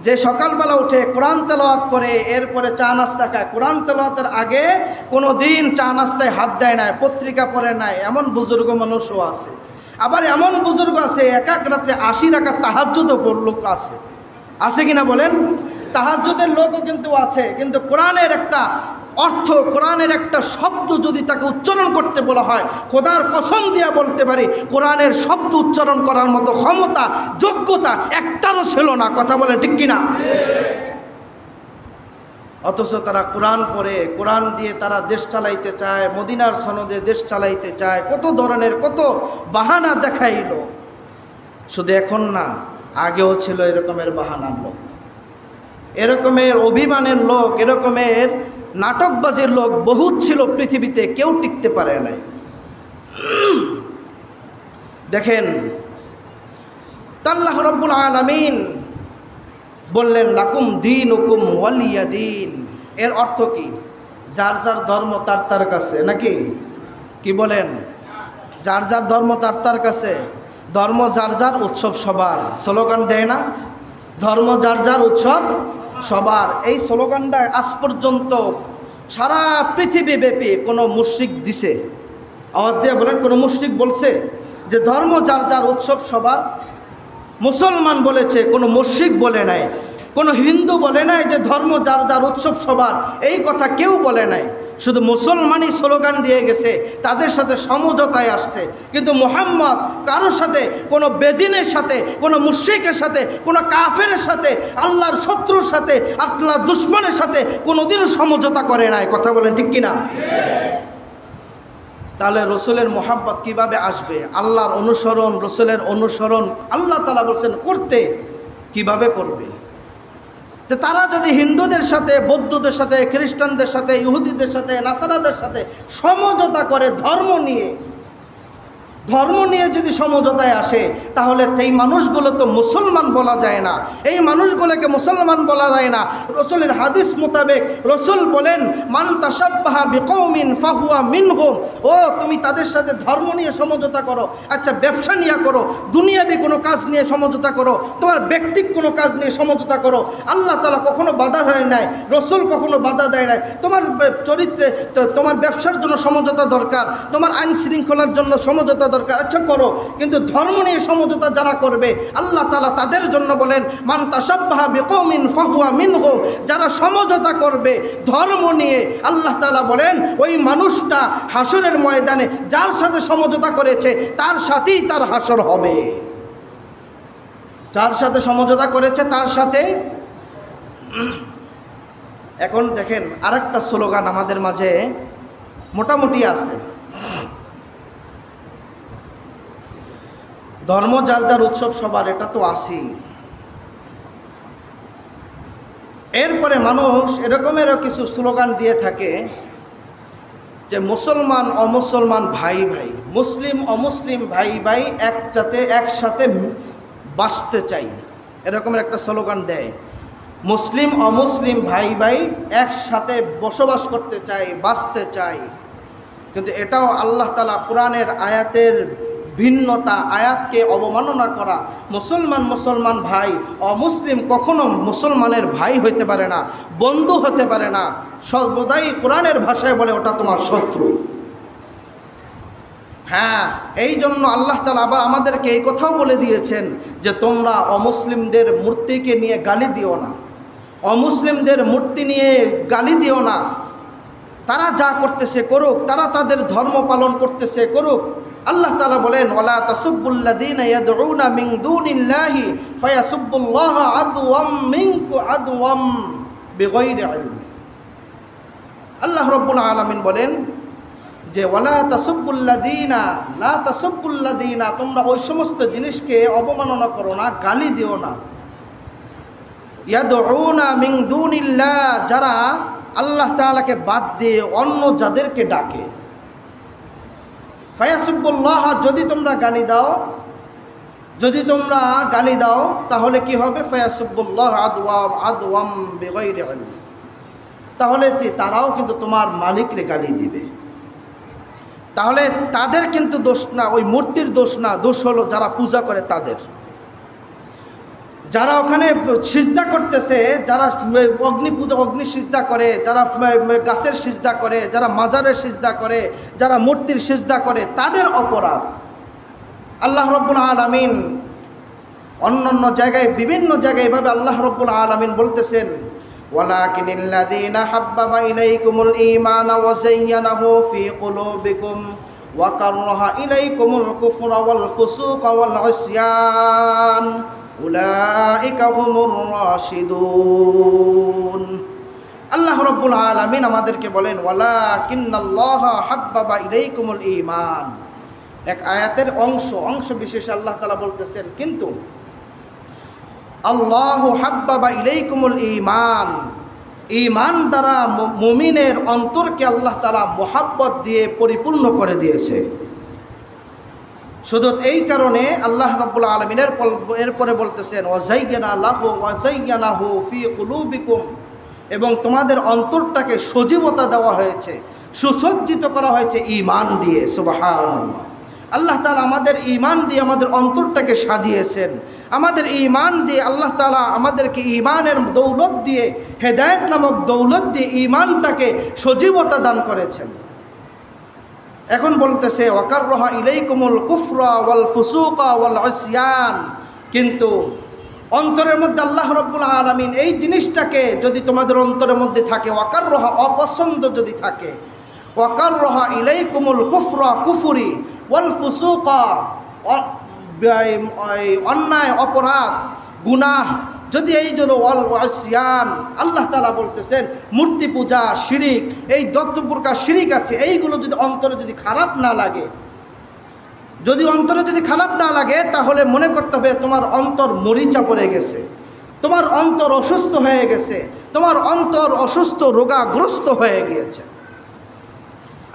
যে সকালবেলা উঠে কোরআন তেলাওয়াত করে এরপরে চা নাস্তা খায়, কোরআন তেলাওয়াতের আগে কোনো দিন চা নাস্তায় হাত দেয় নাই, পত্রিকা পড়ে নাই, এমন বুজুর্গ মানুষও আছে। আবার এমন বুজুর্গ আছে এক এক রাত্রে 80 রাকাত তাহাজ্জুদও পড়ল আছে, আছে কিনা বলেন? তাহাজ্জুদের লোকও কিন্তু আছে, কিন্তু কোরআনের একটা অর্থ, কোরআনের একটা শব্দ যদি তাকে উচ্চারণ করতে বলা হয়, খোদার কসম দিয়া বলতে পারি কোরআনের শব্দ উচ্চারণ করার মতো ক্ষমতা, যোগ্যতা একটারও ছিল না। কথা বলেন ঠিক কিনা? অথচ তারা কোরআন পড়ে, কোরআন দিয়ে তারা দেশ চালাইতে চায়, মদিনার সনদে দেশ চালাইতে চায়, কত ধরনের কত বাহানা দেখাইল। শুধু এখন না, আগেও ছিল এরকমের বাহানার লোক, এরকমের অভিমানের লোক, এরকমের নাটকবাজির লোক বহুত ছিল পৃথিবীতে, কেউ টিকতে পারে নাই। দেখেন আল্লাহ রাব্বুল আলামিন বললেন লাকুম দীনুকুম ওয়ালিয়া দিন। এর অর্থ কি? যার যার ধর্ম তার তার কাছে, নাকি? কি বলেন? যার যার ধর্ম তার তার কাছে, ধর্ম যার যার, উৎসব সবার। স্লোগান দেয় না, ধর্ম যার যার, উৎসব সবার। এই স্লোগানটা আজ পর্যন্ত সারা পৃথিবী ব্যাপী কোনো মুশরিক দিছে? আওয়াজ দিয়ে বলেন, কোনো মুশরিক বলছে যে ধর্ম যার যার, উৎসব সবার? মুসলমান বলেছে, কোনো মুশরিক বলে নাই, কোনো হিন্দু বলে নাই যে ধর্ম যার যার, উৎসব সবার। এই কথা কেউ বলে নাই, শুধু মুসলমানই স্লোগান দিয়ে গেছে, তাদের সাথে সমঝোতায় আসছে। কিন্তু মুহাম্মদ কারোর সাথে, কোনো বেদিনের সাথে, কোনো মুশরিকের সাথে, কোনো কাফেরের সাথে, আল্লাহর শত্রুর সাথে, আল্লাহর দুশমনের সাথে কোনোদিনও সমঝোতা করে নাই। কথা বলেন ঠিক কিনা? তাহলে রসুলের মোহাব্বত কিভাবে আসবে? আল্লাহর অনুসরণ, রসুলের অনুসরণ আল্লাহ তাআলা বলছেন করতে, কিভাবে করবে? যে তারা যদি হিন্দুদের সাথে, বৌদ্ধদের সাথে, খ্রিস্টানদের সাথে, ইহুদিদের সাথে, নাসারাদের সাথে সমঝোতা করে ধর্ম নিয়ে যদি সমঝোতায় আসে, তাহলে এই মানুষগুলো তো মুসলমান বলা যায় না, এই মানুষগুলোকে মুসলমান বলা যায় না। রসুলের হাদিস মোতাবেক রসুল বলেন মান তাশাব্বাহা বিকৌমিন ফাহুয়া মিনহুম। ও তুমি তাদের সাথে ধর্ম নিয়ে সমঝোতা করো, আচ্ছা ব্যবসা নিয়ে করো, দুনিয়াবি কোনো কাজ নিয়ে সমঝোতা করো, তোমার ব্যক্তিক কোনো কাজ নিয়ে সমঝোতা করো, আল্লাহ তাআলা কখনো বাধা দেয় নাই, রসুল কখনো বাধা দেয় নাই। তোমার চরিত্রে, তোমার ব্যবসার জন্য সমঝোতা দরকার, তোমার আইন শৃঙ্খলার জন্য সমঝোতা দরকার, আচ্ছা করো। কিন্তু ধর্ম নিয়ে সমঝোতা যারা করবে, আল্লাহ তাআলা তাদের জন্য বলেন মান তাশাব্বাহা বিকৌমিন ফাহুয়া মিনহুম। যারা সমঝোতা করবে ধর্ম নিয়ে, আল্লাহ তাআলা বলেন ওই মানুষটা হাসরের ময়দানে যার সাথে সমঝোতা করেছে তার সাথেই তার হাসর হবে। যার সাথে সমঝোতা করেছে তার সাথে। এখন দেখেন আরেকটা স্লোগান আমাদের মাঝে মোটামুটি আছে, ধর্ম যার যার, উৎসব সবার, এটা তো আসি। এরপরে মানুষ এরকমেরও কিছু স্লোগান দিয়ে থাকে যে মুসলমান অমুসলমান ভাই ভাই, মুসলিম অমুসলিম ভাই ভাই একসাথে বাঁচতে চাই, এরকমের একটা স্লোগান দেয়। মুসলিম অমুসলিম ভাই ভাই একসাথে বসবাস করতে চাই, বাঁচতে চাই। কিন্তু এটাও আল্লাহ তাআলা কোরআনের আয়াতের ভিন্নতা, আয়াতকে অবমাননা করা। মুসলমান ভাই, অমুসলিম কখনো মুসলমানের ভাই হইতে পারে না, বন্ধু হতে পারে না, সর্বদাই কোরআনের ভাষায় বলে ওটা তোমার শত্রু। হ্যাঁ, এই জন্য আল্লাহ তাআলা আবার আমাদেরকে এই কথাও বলে দিয়েছেন যে তোমরা অমুসলিমদের মূর্তিকে নিয়ে গালি দিও না, অমুসলিমদের মূর্তি নিয়ে গালি দিও না, তারা যা করতেছে করুক, তারা তাদের ধর্ম পালন করতেছে করুক। আল্লাহ তাআলা বলেন ওয়ালা তাসুব্বুল্লাযীনা ইয়াদউনা মিন দুনিল্লাহি ফায়াসুব্বুল্লাহা আদওয়াম মিনকু আদওয়াম বিগাইরি ইলম। আল্লাহ রাব্বুল আলামিন বলেন যে ওয়ালা তাসুব্বুল্লাযীনা লা তাসুব্বুল্লাযীনা, তোমরা ওই সমস্ত জিনিসকে অবমাননা করো না, গালি দিও না। ইয়াদউনা মিন দুনিল্লাহ, যারা আল্লাহ তাআলাকে বাদ দিয়ে অন্য যাদেরকে ডাকে। ফায়াসুব্বুল্লাহ, যদি তোমরা গালি দাও তাহলে কি হবে? ফায়াসুব্বুল্লাহ আদওয়াম বিগাইরি ইলম, তাহলে তারাও কিন্তু তোমার মালিকরে গালি দিবে। তাহলে তাদের কিন্তু দোষ না, ওই মূর্তির দোষ না, দোষ হলো যারা পূজা করে তাদের, যারা ওখানে সিজদা করতেছে, যারা অগ্নি সিজদা করে, যারা গাছের সিজদা করে, যারা মাজারের সিজদা করে, যারা মূর্তির সিজদা করে, তাদের অপরাধ। আল্লাহ রাব্বুল আলামিন অন্যান্য জায়গায়, বিভিন্ন জায়গায় এভাবে আল্লাহ রাব্বুল আলামিন বলতেছেন ওয়ালাকিনিল্লাযীনা হাব্বাবা ইলাইকুমুল ঈমানা ওয়া যায়্যানাহু ফী কুলুবিকুম ওয়া কাররাহা ইলাইকুমুল কুফরা ওয়াল ফুসুকা ওয়াল ইসয়ান উলাইকা হুমুর রাশিদুন। আল্লাহ রাব্বুল আলামিন আমাদেরকে বলেন ওয়ালাকিন্নাল্লাহা হাব্বাবা ইলাইকুমুল ঈমান। এক আয়াতের অংশ বিশেষ আল্লাহ তাআলা বলতেছেন, কিন্তু আল্লাহু হাব্বাবা ইলাইকুমুল ঈমান, ঈমান দ্বারা মুমিনের অন্তরকে আল্লাহ তাআলা মোহাব্বত দিয়ে পরিপূর্ণ করে দিয়েছে। শুধু এই কারণে আল্লাহ রাব্বুল আলামিন এরপরে বলতেছেন ওয়াযায়্যানাহু ফী কুলুবিকুম, এবং তোমাদের অন্তরটাকে সজীবতা দেওয়া হয়েছে, সুসজ্জিত করা হয়েছে ঈমান দিয়ে। সুবহানাল্লাহ। আল্লাহ তাআলা আমাদের ঈমান দিয়ে আমাদের অন্তরটাকে সাজিয়েছেন, আমাদের ঈমান দিয়ে আল্লাহ তাআলা আমাদেরকে ঈমানের দৌলত দিয়ে, হেদায়েত নামক দৌলত দিয়ে ঈমানটাকে সজীবতা দান করেছেন। এখন বলতেছে ওয়াকাররাহা ইলাইকুমুল কুফরা ওয়াল ফুসুকা ওয়াল ইসয়ান, কিন্তু অন্তরের মধ্যে আল্লাহ রাব্বুল আলামিন এই জিনিসটাকে যদি তোমাদের অন্তরের মধ্যে থাকে, ওয়াকাররাহা অপছন্দ যদি থাকে, ওয়াকাররাহা ইলাইকুমুল কুফরা কুফরি ওয়াল ফুসুকা অন্যায় অপরাধ গুনাহ, যদি এই জন্য ওয়াল ইসয়ান, আল্লাহ তাআলা বলতেছেন মূর্তি পূজা শিরিক, এই যত প্রকার শিরিক আছে, এইগুলো যদি অন্তরে যদি খারাপ না লাগে, তাহলে মনে করতে হবে তোমার অন্তর মরিচা পড়ে গেছে, তোমার অন্তর অসুস্থ হয়ে গেছে, তোমার অন্তর অসুস্থ রোগাগ্রস্ত হয়ে গিয়েছে।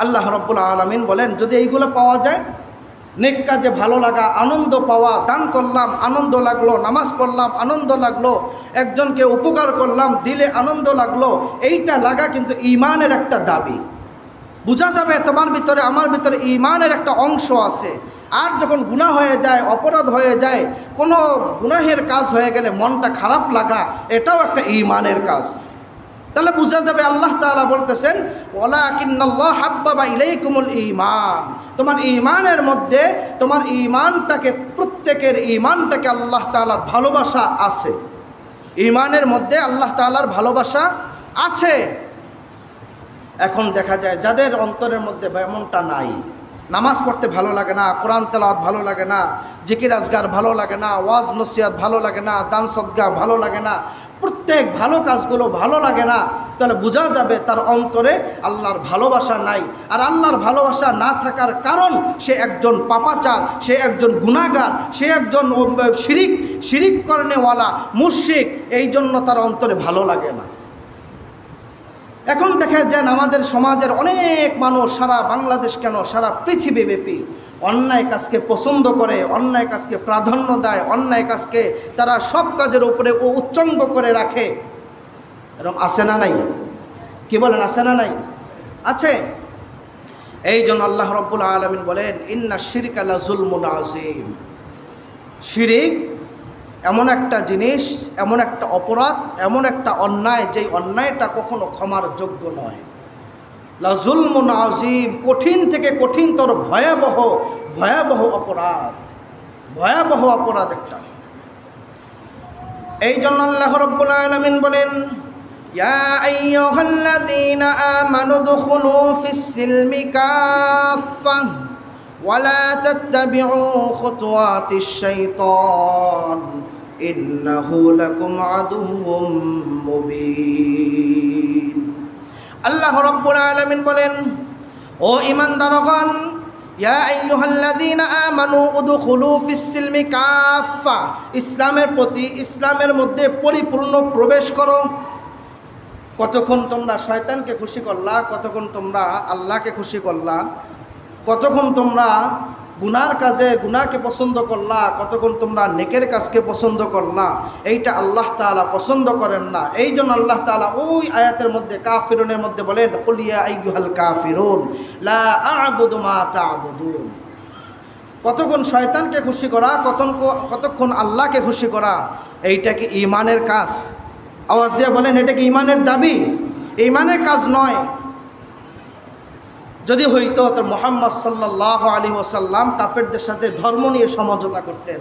আল্লাহ রাব্বুল আলামিন বলেন যদি এইগুলো পাওয়া যায়, নেক কাজে ভালো লাগা, আনন্দ পাওয়া, দান করলাম আনন্দ লাগলো, নামাজ পড়লাম আনন্দ লাগলো, একজনকে উপকার করলাম দিলে আনন্দ লাগলো, এইটা লাগা কিন্তু ঈমানের একটা দাবি। বোঝা যাবে তোমার ভিতরে আমার ভিতরে ঈমানের একটা অংশ আছে। আর যখন গুনাহ হয়ে যায়, অপরাধ হয়ে যায়, কোনো গুনাহের কাজ হয়ে গেলে মনটা খারাপ লাগা, এটাও একটা ঈমানের কাজ। তাহলে বোঝা যাবে আল্লাহ তাআলা বলতেছেন ওয়ালাকিন্নাল্লাহ হাব্বাবা ইলাইকুমুল ঈমান, তোমার ঈমানের মধ্যে তোমার ঈমানটাকে, প্রত্যেকের ঈমানটাকে আল্লাহ তাআলার ভালোবাসা আছে, ঈমানের মধ্যে আল্লাহ তাআলার ভালোবাসা আছে। এখন দেখা যায় যাদের অন্তরের মধ্যে এমনটা নাই, নামাজ পড়তে ভালো লাগে না, কোরআন তেলাওয়াত ভালো লাগে না, জিকির আজগার ভালো লাগে না, ওয়াজ নসিহত ভালো লাগে না, দান সদকা ভালো লাগে না, প্রত্যেক ভালো কাজগুলো ভালো লাগে না, তাহলে বোঝা যাবে তার অন্তরে আল্লাহর ভালোবাসা নাই। আর আল্লাহর ভালোবাসা না থাকার কারণ সে একজন পাপাচার, সে একজন গুনাহগার, সে একজন শিরিক করনেওয়ালা মুশরিক, এই জন্য তার অন্তরে ভালো লাগে না। এখন দেখা যায় আমাদের সমাজের অনেক মানুষ, সারা বাংলাদেশ কেন সারা পৃথিবীব্যাপী অন্যায় কাজকে পছন্দ করে, অন্যায় কাজকে প্রাধান্য দেয়, অন্যায় কাজকে তারা সব কাজের উপরে উচ্চঙ্গ করে রাখে। এরকম আছে না নাই? কি বলেন, আছে না নাই? আছে। এই জন্য আল্লাহ রাব্বুল আলামিন বলেন ইন্না শিরকা লা যুলমুন আযীম। শিরিক এমন একটা জিনিস, এমন একটা অপরাধ, এমন একটা অন্যায়, যেই অন্যায়টা কখনো ক্ষমার যোগ্য নয়। লা যুলমুন আযীম, কঠিন থেকে কঠিনতর ভয়াবহ অপরাধ, ভয়াবহ অপরাধ একটা। এই জন্য আল্লাহ রাব্বুল আলামিন বলেন, ইয়া আইয়ুহাল্লাযীনা আমানু দুখুলু ফিস-সিলমি কাফফা ওয়া লা তাত্তাবিউ খুতুওয়াতিশ শাইতান ইন্নাহু লাকুম আদুউম মুবিন। আল্লাহ রাব্বুল আলামিন বলেন, ও ঈমানদারগণ, ইয়া আইয়ুহাল্লাযীনা আমানু উদখুলু ফিস-সিলমি কাফফা, ইসলামের মধ্যে পরিপূর্ণ প্রবেশ করো। কতক্ষণ তোমরা শয়তানকে খুশি করলা, কতক্ষণ তোমরা আল্লাহকে খুশি করলা, কতক্ষণ তোমরা গুনাহকে পছন্দ করলা, কতক্ষণ তোমরা নেকের কাজকে পছন্দ করলা, এইটা আল্লাহ তাআলা পছন্দ করেন না। এই জন্য আল্লাহ তাআলা ওই আয়াতের মধ্যে কাফিরুনের মধ্যে বলেন, কুল ইয়া আইয়ুহাল কাফিরুন লা আ'বুদু মা তা'বুদুন। কতক্ষণ শয়তানকে খুশি করা, কতক্ষণ আল্লাহকে খুশি করা, এইটা কি ঈমানের কাজ? আওয়াজ দিয়ে বলেন, এটা কি ঈমানের দাবি? ঈমানের কাজ নয়। যদি হইতো তো মুহাম্মদ সাল্লাল্লাহু আলাইহি ওয়াসাল্লাম কাফেরদের সাথে ধর্ম নিয়ে সমঝোতা করতেন।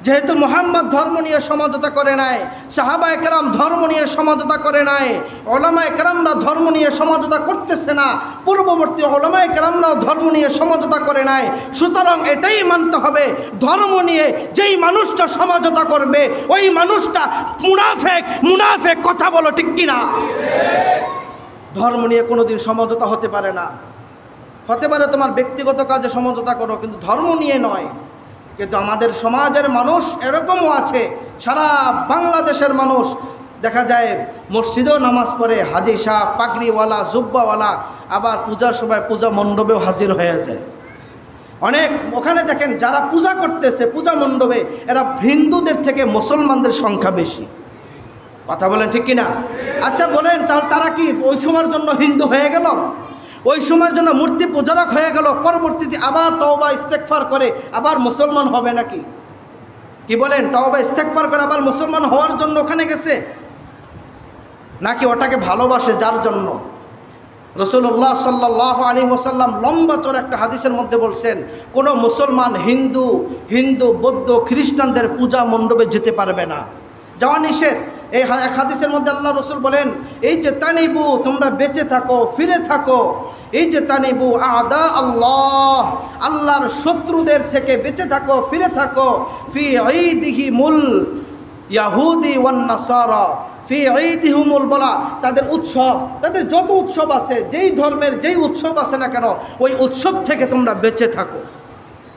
যেহেতু মুহাম্মদ ধর্ম নিয়ে সমঝোতা করে নাই, সাহাবায়ে কেরাম ধর্ম নিয়ে সমঝোতা করে নাই, উলামায়ে কেরামরা ধর্ম নিয়ে সমঝোতা করতেছে না, পূর্ববর্তী উলামায়ে কেরামরাও ধর্ম নিয়ে সমঝোতা করে নাই। সুতরাং এটাই মানতে হবে, ধর্ম নিয়ে যেই মানুষটা সমঝোতা করবে ওই মানুষটা মুনাফিক। কথা বলো ঠিক কিনা? ধর্ম নিয়ে কোনোদিন সমঝোতা হতে পারে না। হতে পারে তোমার ব্যক্তিগত কাজে সমঝোতা করো, কিন্তু ধর্ম নিয়ে নয়। কিন্তু আমাদের সমাজের মানুষ এরকমও আছে, সারা বাংলাদেশের মানুষ দেখা যায় মসজিদেও নামাজ পড়ে, হাজি সাহেব, পাগড়িওয়ালা, জুব্বাওয়ালা, আবার পূজার সময় পূজা মণ্ডপেও হাজির হয়ে যায়। অনেক ওখানে দেখেন যারা পূজা করতেছে পূজা মণ্ডপে, এরা হিন্দুদের থেকে মুসলমানদের সংখ্যা বেশি। কথা বলেন ঠিক কিনা? আচ্ছা বলেন, তাহলে তারা কি ওই সময়ের জন্য হিন্দু হয়ে গেল? ওই সময়ের জন্য মূর্তি পূজারক হয়ে গেল, পরবর্তীতে আবার তওবা ইস্তেগফার করে আবার মুসলমান হবে নাকি? কি বলেন? তওবা ইস্তেগফার করে আবার মুসলমান হওয়ার জন্য ওখানে গেছে, নাকি ওটাকে ভালোবাসে যার জন্য? রাসূলুল্লাহ সাল্লাল্লাহু আলাইহি ওয়াসাল্লাম লম্বা চড় একটা হাদিসের মধ্যে বলছেন, কোনো মুসলমান হিন্দু বৌদ্ধ খ্রিস্টানদের পূজা মণ্ডপে যেতে পারবে না, যাওয়া নিষেধ। এই এক হাদিসের মধ্যে আল্লাহ রসুল বলেন, এই যে তানিবু, তোমরা বেঁচে থাকো, ফিরে থাকো, এই যে তানিবু আদা আল্লাহ, আল্লাহর শত্রুদের থেকে বেঁচে থাকো, ফিরে থাকো, ফি ঈদিহিমুল ইয়াহুদি ওয়ান নাসারা, ফি ঈদিহিমুল বলা তাদের উৎসব, তাদের যত উৎসব আছে, যেই ধর্মের যেই উৎসব আছে না কেন, ওই উৎসব থেকে তোমরা বেঁচে থাকো।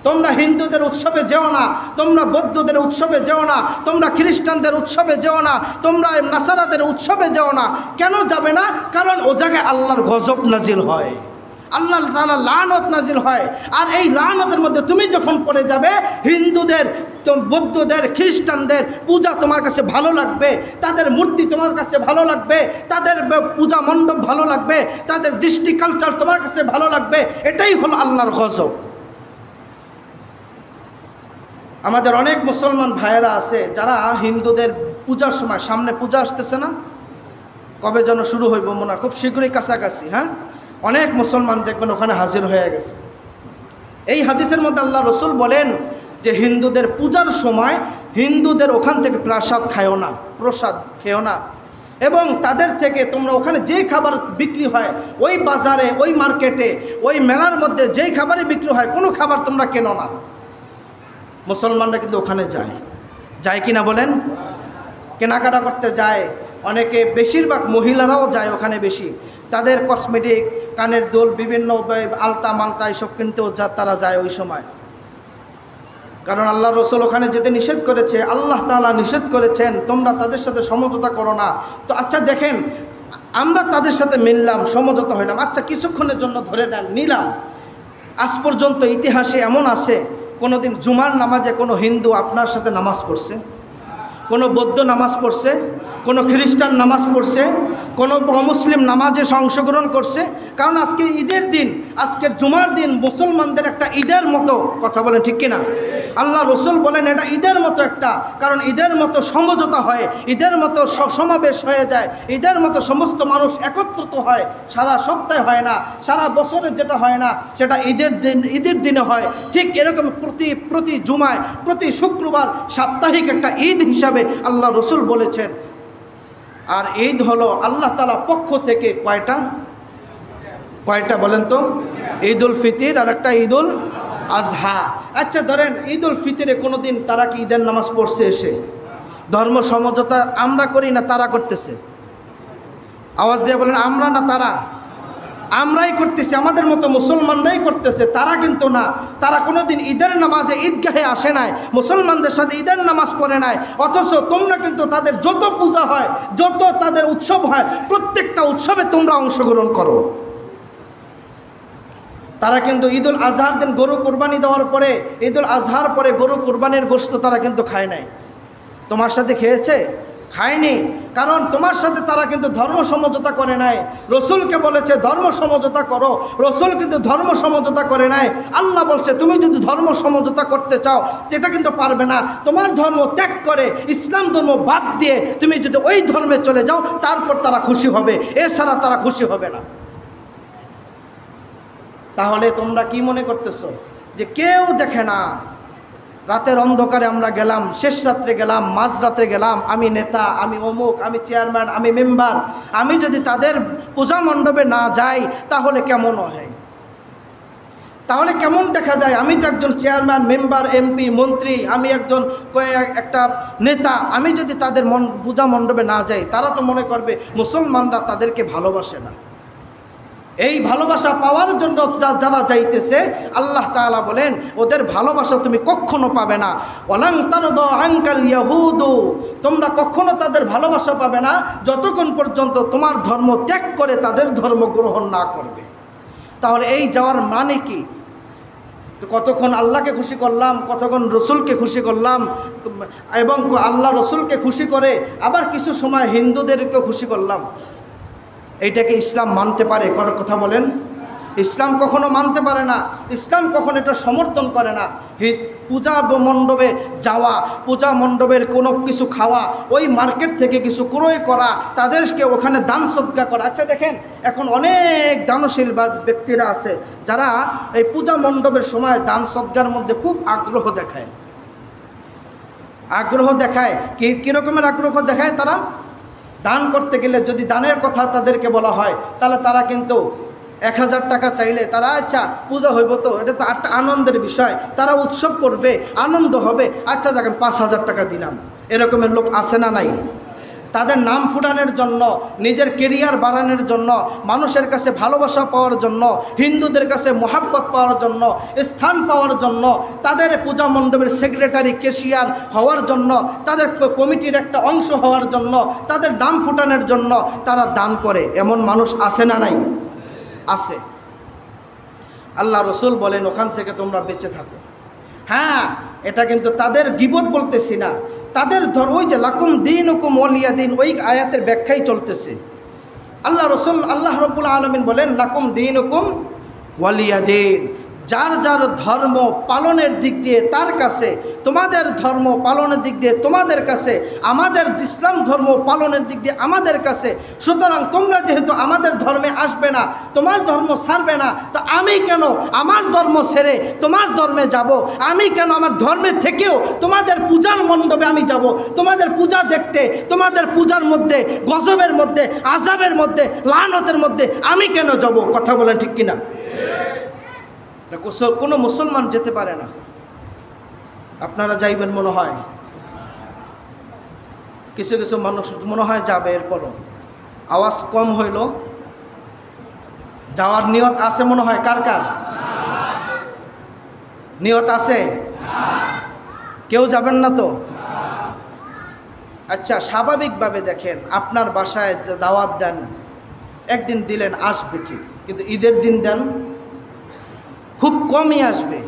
তোমরা হিন্দুদের উৎসবে যেও না, তোমরা বৌদ্ধদের উৎসবে যেও না, তোমরা খ্রিস্টানদের উৎসবে যেও না, তোমরা নাসারাদের উৎসবে যেও না। কেন যাবে না? কারণ ও জায়গায় আল্লাহর গজব নাজিল হয়, আল্লাহ তাআলা লানত নাজিল হয়। আর এই লানতের মধ্যে তুমি যখন পড়ে যাবে, হিন্দুদের, বৌদ্ধদের, খ্রিস্টানদের পূজা তোমার কাছে ভালো লাগবে, তাদের মূর্তি তোমার কাছে ভালো লাগবে, তাদের পূজা মণ্ডপ ভালো লাগবে, তাদের দৃষ্টি কালচার তোমার কাছে ভালো লাগবে, এটাই হলো আল্লাহর গজব। আমাদের অনেক মুসলমান ভাইয়েরা আছে যারা হিন্দুদের পূজার সময়, সামনে পূজা আসতেছে না, কবে যেন শুরু হইব মনে হয়, খুব শীঘ্রই কাছাকাছি, হ্যাঁ, অনেক মুসলমান দেখবেন ওখানে হাজির হয়ে গেছে। এই হাদিসের মধ্যে আল্লাহ রসুল বলেন যে হিন্দুদের পূজার সময় হিন্দুদের ওখান থেকে প্রসাদ খেও না, এবং তাদের থেকে তোমরা ওখানে যেই খাবার বিক্রি হয়, ওই বাজারে, ওই মার্কেটে, ওই মেলার মধ্যে যেই খাবারই বিক্রি হয়, কোনো খাবার তোমরা কেনো না। মুসলমানরা কিন্তু ওখানে যায় কি না বলেন? কেনাকাটা করতে যায় অনেকে, বেশিরভাগ মহিলারাও যায় ওখানে বেশি, তাদের কসমেটিক, কানের দুল, বিভিন্ন আলতা মালতা এসব কিনতেও তারা যায় ওই সময়। কারণ আল্লাহ রসুল ওখানে যেতে নিষেধ করেছে, আল্লাহ তাআলা নিষেধ করেছেন তোমরা তাদের সাথে সমঝোতা করো না। তো আচ্ছা দেখেন, আমরা তাদের সাথে মিললাম, সমঝোতা হইলাম, আচ্ছা কিছুক্ষণের জন্য ধরে নিলাম, আজ পর্যন্ত ইতিহাসে এমন আছে কোনোদিন জুমার নামাজে কোনো হিন্দু আপনার সাথে নামাজ পড়ছে? কোনো বৌদ্ধ নামাজ পড়ছে? কোনো খ্রিস্টান নামাজ পড়ছে? কোনো অমুসলিম নামাজে অংশগ্রহণ করছে? কারণ আজকে ঈদের দিন, আজকের জুমার দিন মুসলমানদের একটা ঈদের মতো, কথা বলেন ঠিক কিনা? আল্লাহ রসুল বলেন এটা ঈদের মতো একটা, কারণ ঈদের মতো সমঝোতা হয়, ঈদের মতো সমাবেশ হয়ে যায়, ঈদের মতো সমস্ত মানুষ একত্রিত হয়, সারা সপ্তাহে হয় না, সারা বছরে যেটা হয় না সেটা ঈদের দিনে হয়। ঠিক এরকম প্রতি জুমায়, প্রতি শুক্রবার সাপ্তাহিক একটা ঈদ হিসাবে আল্লাহ রসুল বলেছেন। আর ঈদ হলো আল্লাহ তাআলা পক্ষ থেকে কয়টা বলেন তো? ঈদুল ফিতর আর একটা ঈদুল আজহা। আচ্ছা ধরেন ঈদুল ফিতরে কোনো দিন তারা কি ঈদের নামাজ পড়ছে? এসে ধর্ম সমঝোতা আমরা করি না তারা করতেছে? আওয়াজ দিয়ে বলেন, আমরা না তারা? আমরাই করতেছি, আমাদের মতো মুসলমানরাই করতেছে, তারা কিন্তু না। তারা কোনোদিন ঈদের নামাজে ঈদগাহে আসে নাই, মুসলমানদের সাথে ঈদের নামাজ পড়ে নাই, অথচ তোমরা কিন্তু তাদের যত পূজা হয়, যত তাদের উৎসব হয়, প্রত্যেকটা উৎসবে তোমরা অংশগ্রহণ করো। তারা কিন্তু ঈদুল আজহার দিন গরু কোরবানি দেওয়ার পরে, ঈদুল আজহার পরে গরু কোরবানির গোশত তারা কিন্তু খায় নাই। তোমার সাথে খেয়েছে? খায়নি। কারণ তোমার সাথে তারা কিন্তু ধর্ম সমঝোতা করে নাই। রসুলকে বলেছে ধর্ম সমঝোতা করো, রসুল কিন্তু ধর্ম সমঝোতা করে নাই। আল্লাহ বলছে তুমি যদি ধর্ম সমঝোতা করতে চাও সেটা কিন্তু পারবে না। তোমার ধর্ম ত্যাগ করে ইসলাম ধর্ম বাদ দিয়ে তুমি যদি ওই ধর্মে চলে যাও তারপর তারা খুশি হবে, এছাড়া তারা খুশি হবে না। তাহলে তোমরা কি মনে করতেছো যে কেউ দেখে না? রাতের অন্ধকারে আমরা গেলাম, শেষ রাত্রে গেলাম, মাঝরাত্রে গেলাম, আমি নেতা, আমি অমুক, আমি চেয়ারম্যান, আমি মেম্বার, আমি যদি তাদের পূজা মণ্ডপে না যাই তাহলে কেমন হয়? তাহলে কেমন দেখা যায়? আমি তো একজন চেয়ারম্যান, মেম্বার, এমপি, মন্ত্রী, আমি একটা নেতা, আমি যদি তাদের পূজা মণ্ডপে না যাই তারা তো মনে করবে মুসলমানরা তাদেরকে ভালোবাসে না। এই ভালোবাসা পাওয়ার জন্য যারা যাইতেছে আল্লাহ তাআলা বলেন ওদের ভালোবাসা তুমি কখনো পাবে না। ওয়ালান তারদা আনকাল ইয়াহুদু, তোমরা কখনো তাদের ভালোবাসা পাবে না যতক্ষণ পর্যন্ত তোমার ধর্ম ত্যাগ করে তাদের ধর্ম গ্রহণ না করবে। তাহলে এই যাওয়ার মানে কি? তো কতক্ষণ আল্লাহকে খুশি করলাম, কতক্ষণ রসুলকে খুশি করলাম, এবং আল্লাহ রসুলকে খুশি করে আবার কিছু সময় হিন্দুদেরকে খুশি করলাম। এইটাকে ইসলাম মানতে পারে? কথা বলেন। ইসলাম কখনো মানতে পারে না, ইসলাম কখনো এটা সমর্থন করে না। পূজা মণ্ডপে যাওয়া, পূজা মণ্ডপের কোনো কিছু খাওয়া, ওই মার্কেট থেকে কিছু ক্রয় করা, তাদেরকে ওখানে দান সদকা করা। আচ্ছা দেখেন এখন অনেক দানশীল ব্যক্তিরা আছে যারা এই পূজা মণ্ডপের সময় দান সদকার মধ্যে খুব আগ্রহ দেখায়। কীরকমের আগ্রহ দেখায়? তারা দান করতে গেলে যদি দানের কথা তাদেরকে বলা হয় তাহলে তারা কিন্তু 1000 টাকা চাইলে তারা আচ্ছা পূজা হইব তো, এটা তো একটা আনন্দের বিষয়, তারা উৎসব করবে, আনন্দ হবে, আচ্ছা দেখেন 5000 টাকা দিলাম। এরকমের লোক আছে না নাই? তাদের নাম ফুটানোর জন্য, নিজের কেরিয়ার বাড়ানোর জন্য, মানুষের কাছে ভালোবাসা পাওয়ার জন্য, হিন্দুদের কাছে মোহাব্বত পাওয়ার জন্য, স্থান পাওয়ার জন্য, তাদের পূজা মণ্ডপের সেক্রেটারি, ক্যাশিয়ার হওয়ার জন্য, তাদের কমিটির একটা অংশ হওয়ার জন্য, তাদের নাম ফুটানোর জন্য তারা দান করে। এমন মানুষ আছে না নাই? আছে। আল্লাহ রসুল বলেন ওখান থেকে তোমরা বেঁচে থাকো। হ্যাঁ, এটা কিন্তু তাদের গীবত বলতেছি না, তাদের ওই যে লাকুম দীনুকুম ওয়ালিয়া দিন, ওই আয়াতের ব্যাখ্যাই চলতেছে। আল্লাহ রব্বুল আলামিন বলেন লাকুম দীনুকুম ওয়ালিয়া দিন। যার যার ধর্ম পালনের দিক দিয়ে তার কাছে, তোমাদের ধর্ম পালনের দিক দিয়ে তোমাদের কাছে, আমাদের ইসলাম ধর্ম পালনের দিক দিয়ে আমাদের কাছে। সুতরাং তোমরা যেহেতু আমাদের ধর্মে আসবে না, তোমার ধর্ম ছাড়বে না, তো আমি কেন আমার ধর্ম ছেড়ে তোমার ধর্মে যাব? আমি কেন আমার ধর্মের থেকেও তোমাদের পূজার মণ্ডপে আমি যাব? তোমাদের পূজা দেখতে, তোমাদের পূজার মধ্যে, গজবের মধ্যে, আযাবের মধ্যে, লানতের মধ্যে আমি কেন যাব? কথা বলেন ঠিক কিনা? কোনো মুসলমান যেতে পারে না। আপনারা যাইবেন মনে হয়, কিছু কিছু মানুষ মনে হয় যাবে, এরপরও আওয়াজ কম হইল। যাওয়ার নিয়ত আছে মনে হয়? কার কার নিয়ত আছে? কেউ যাবেন না তো? আচ্ছা, স্বাভাবিকভাবে দেখেন আপনার বাসায় দাওয়াত দেন, একদিন দিলেন, আসবে ঠিক, কিন্তু ঈদের দিন দেন, খুব কমই আসবে।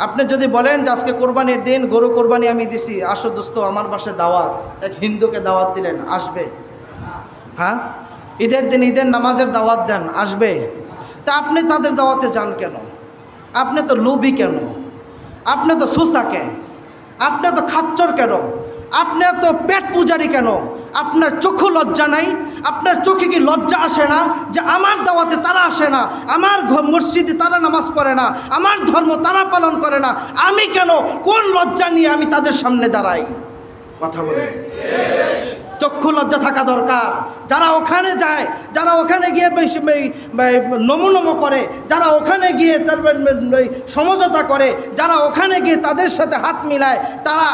আপনি যদি বলেন যে আজকে কোরবানির দিন, গরু কোরবানি আমি দিছি, আসো দোস্ত আমার বাসায় দাওয়াত, এক হিন্দুকে দাওয়াত দিলেন, আসবে? হ্যাঁ, ঈদের দিন ঈদের নামাজের দাওয়াত দেন, আসবে? তা আপনি তাদের দাওয়াতে যান কেন? আপনি তো লোভী কেন? আপনি তো সুসাকে, আপনি তো খাচ্চর কেন, আপনি তো পেট পূজারি কেন? আপনার চক্ষু লজ্জা নাই? আপনার চোখে কি লজ্জা আসে না যে আমার দাওয়াতে তারা আসে না, আমার মসজিদে তারা নামাজ পড়ে না, আমার ধর্ম তারা পালন করে না, আমি কেন, কোন লজ্জা নিয়ে আমি তাদের সামনে দাঁড়াই? কথা বলে চক্ষু লজ্জা থাকা দরকার। যারা ওখানে যায়, যারা ওখানে গিয়ে নমো করে, যারা ওখানে গিয়ে সমঝোতা করে, যারা ওখানে গিয়ে তাদের সাথে হাত মিলায়, তারা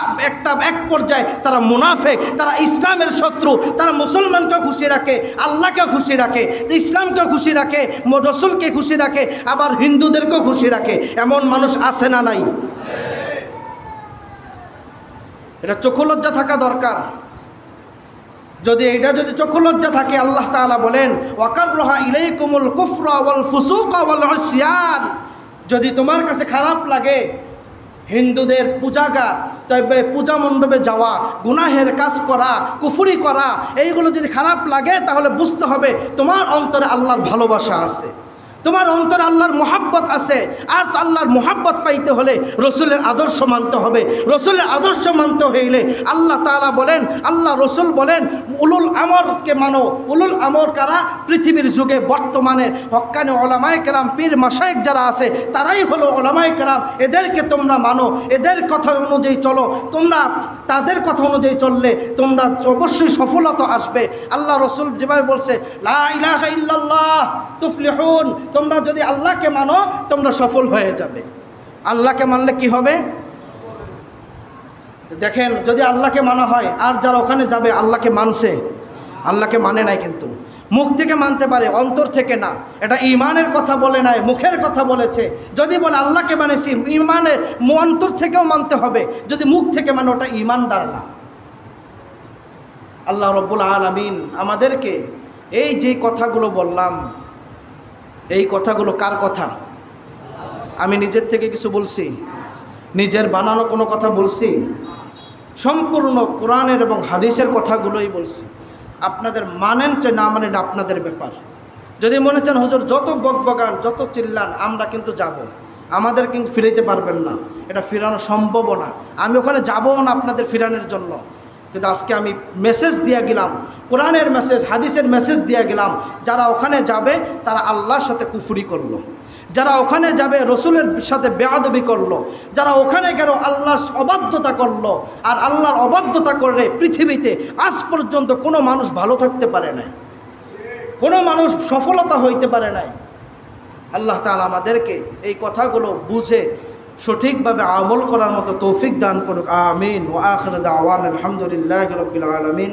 এক পর্যায়ে তারা মুনাফেক, তারা ইসলামের শত্রু। তারা মুসলমানকেও খুশি রাখে, আল্লাহকেও খুশি রাখে, ইসলামকেও খুশি রাখে, রসুলকে খুশি রাখে, আবার হিন্দুদেরকেও খুশি রাখে। এমন মানুষ আছে না নাই? এটা চক্ষু লজ্জা থাকা দরকার। যদি চক্ষু লজ্জা থাকে, আল্লাহ তাআলা বলেন ওয়াকাররাহা ইলাইকুমুল কুফরা ওয়াল ফুসুকা ওয়াল ইসয়ান, যদি তোমার কাছে খারাপ লাগে হিন্দুদের পূজা মণ্ডপে যাওয়া, গুনাহের কাজ করা, কুফরি করা, এইগুলো যদি খারাপ লাগে তাহলে বুঝতে হবে তোমার অন্তরে আল্লাহর ভালোবাসা আছে, তোমার অন্তরে আল্লাহর মোহাব্বত আছে। আর আল্লাহর মোহাব্বত পাইতে হলে রসুলের আদর্শ মানতে হবে। রসুলের আদর্শ মানতে হইলে আল্লাহ তাআলা বলেন, আল্লাহ রসুল বলেন উলুল আমরকে মানো। উলুল আমর কারা? পৃথিবীর যুগে বর্তমানে হক্কানি ওলামায়ে কেরাম, পীর মাশায়েখ যারা আছে তারাই হলো ওলামায়ে কেরাম। এদেরকে তোমরা মানো, এদের কথা অনুযায়ী চলো। তোমরা তাদের কথা অনুযায়ী চললে তোমরা অবশ্যই সফলতা আসবে। আল্লাহ রসুল যেভাবে বলছে লা ইলাহা ইল্লাল্লাহ তুফলিহুন, তোমরা যদি আল্লাহকে মানো তোমরা সফল হয়ে যাবে। আল্লাহকে মানলে কি হবে দেখেন, যদি আল্লাহকে মানা হয়, আর যারা ওখানে যাবে আল্লাহকে মানছে, আল্লাহকে মানে নাই, কিন্তু মুখ থেকে মানতে পারে, অন্তর থেকে না। এটা ঈমানের কথা বলে নাই, মুখের কথা বলেছে। যদি বলে আল্লাহকে মানেছি, ঈমানের অন্তর থেকেও মানতে হবে। যদি মুখ থেকে মানে ওটা ঈমানদার না। আল্লাহ রব্বুল আলামিন আমাদেরকে এই যে কথাগুলো বললাম, এই কথাগুলো কার কথা? আমি নিজের থেকে কিছু বলছি? নিজের বানানো কোনো কথা বলছি? সম্পূর্ণ কোরআনের এবং হাদিসের কথাগুলোই বলছি। আপনাদের মানেন চাই না মানেন আপনাদের ব্যাপার। যদি মনে চান হুজুর যত বকবগান, যত চিল্লান, আমরা কিন্তু যাব, আমাদের কিন্তু ফিরাইতে পারবেন না, এটা ফিরানো সম্ভব না। আমি ওখানে যাবও না আপনাদের ফিরানোর জন্য। কিন্তু আজকে আমি মেসেজ দিয়ে গেলাম, কোরআনের মেসেজ, হাদিসের মেসেজ দিয়ে গেলাম। যারা ওখানে যাবে তারা আল্লাহর সাথে কুফরি করলো, যারা ওখানে যাবে রসুলের সাথে বেয়াদবি করলো, যারা ওখানে গেল আল্লাহর অবাধ্যতা করলো। আর আল্লাহর অবাধ্যতা করে পৃথিবীতে আজ পর্যন্ত কোনো মানুষ ভালো থাকতে পারে নাই, কোনো মানুষ সফলতা হইতে পারে নাই। আল্লাহ তাআলা আমাদেরকে এই কথাগুলো বুঝে সঠিকভাবে আমল করার মতো তৌফিক দান করুক। আমিন। ওয়া আখিরু দাওয়ানা আলহামদুলিল্লাহি রাব্বিল আলামিন।